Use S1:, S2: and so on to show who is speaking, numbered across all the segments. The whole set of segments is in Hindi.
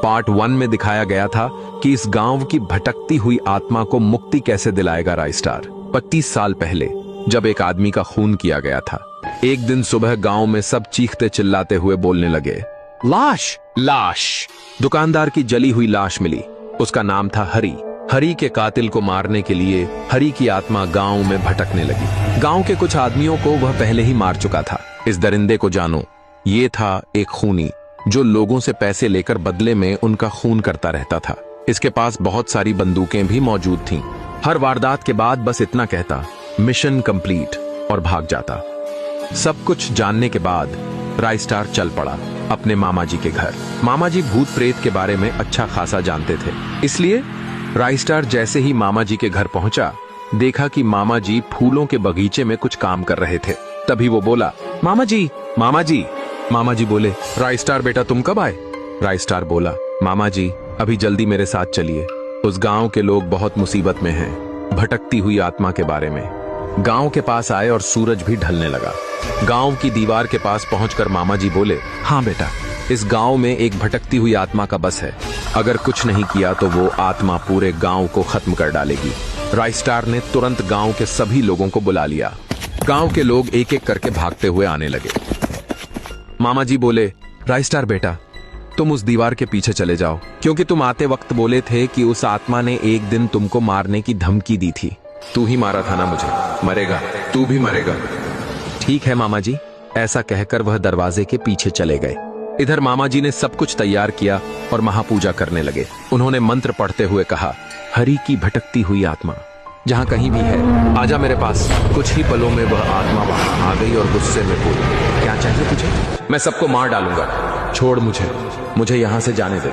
S1: पार्ट 1 में दिखाया गया था कि इस गांव की भटकती हुई आत्मा को मुक्ति कैसे दिलाएगा राइस्टार। 25 साल पहले जब एक आदमी का खून किया गया था, एक दिन सुबह गांव में सब चीखते चिल्लाते हुए बोलने लगे, लाश लाश। दुकानदार की जली हुई लाश मिली। उसका नाम था हरी। हरी के कातिल को मारने के लिए हरी की आत्मा गांव में भटकने लगी। गांव के कुछ आदमियों को वह पहले ही मार चुका था। इस दरिंदे को जानो, ये था एक खूनी जो लोगों से पैसे लेकर बदले में उनका खून करता रहता था। इसके पास बहुत सारी बंदूकें भी मौजूद थीं। हर वारदात के बाद बस इतना कहता, मिशन कंप्लीट, और भाग जाता। सब कुछ जानने के बाद राइस्टार चल पड़ा अपने मामा जी के घर। मामा जी भूत प्रेत के बारे में अच्छा खासा जानते थे, इसलिए राइस्टार जैसे ही मामा जी के घर पहुंचा, देखा कि मामा जी फूलों के बगीचे में कुछ काम कर रहे थे। तभी वो बोला, मामा जी मामा जी। मामा जी बोले, राइस्टार बेटा तुम कब आए? राइस्टार बोला, मामा जी अभी जल्दी मेरे साथ चलिए, उस गांव के लोग बहुत मुसीबत में हैं, भटकती हुई आत्मा के बारे में। गांव के पास आए और सूरज भी ढलने लगा। गांव की दीवार के पास पहुंचकर मामा जी बोले, हाँ बेटा, इस गांव में एक भटकती हुई आत्मा का बस है। अगर कुछ नहीं किया तो वो आत्मा पूरे गांव को खत्म कर डालेगी। राइस्टार ने तुरंत गांव के सभी लोगों को बुला लिया। गांव के लोग एक एक करके भागते हुए आने लगे। मामा जी बोले, राइस्टार बेटा तुम उस दीवार के पीछे चले जाओ, क्योंकि तुम आते वक्त बोले थे कि उस आत्मा ने एक दिन तुमको मारने की धमकी दी थी। तू ही मारा था ना मुझे, मरेगा, तू भी मरेगा। ठीक है मामा जी, ऐसा कहकर वह दरवाजे के पीछे चले गए। इधर मामा जी ने सब कुछ तैयार किया और महापूजा करने लगे। उन्होंने मंत्र पढ़ते हुए कहा, हरि की भटकती हुई आत्मा जहां कहीं भी है, आजा मेरे पास। कुछ ही पलों में वह आत्मा वहां आ गई और गुस्से में बोली, क्या चाहिए तुझे? मैं सबको मार डालूंगा, छोड़ मुझे यहां से जाने दे।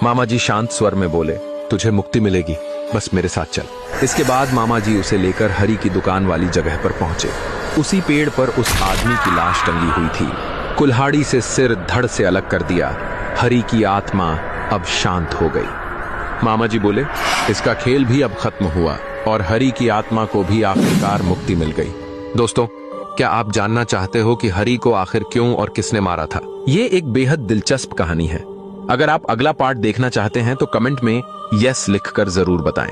S1: मामा जी शांत स्वर में बोले, तुझे मुक्ति मिलेगी, बस मेरे साथ चल। इसके बाद मामा जी उसे लेकर हरी की दुकान वाली जगह पर पहुंचे। उसी पेड़ पर उस आदमी की लाश टंगी हुई थी। कुल्हाड़ी से सिर धड़ से अलग कर दिया। हरी की आत्मा अब शांत हो गई। मामा जी बोले, इसका खेल भी अब खत्म हुआ और हरी की आत्मा को भी आखिरकार मुक्ति मिल गई। दोस्तों, क्या आप जानना चाहते हो कि हरी को आखिर क्यों और किसने मारा था? ये एक बेहद दिलचस्प कहानी है। अगर आप अगला पार्ट देखना चाहते हैं तो कमेंट में यस लिखकर जरूर बताएं।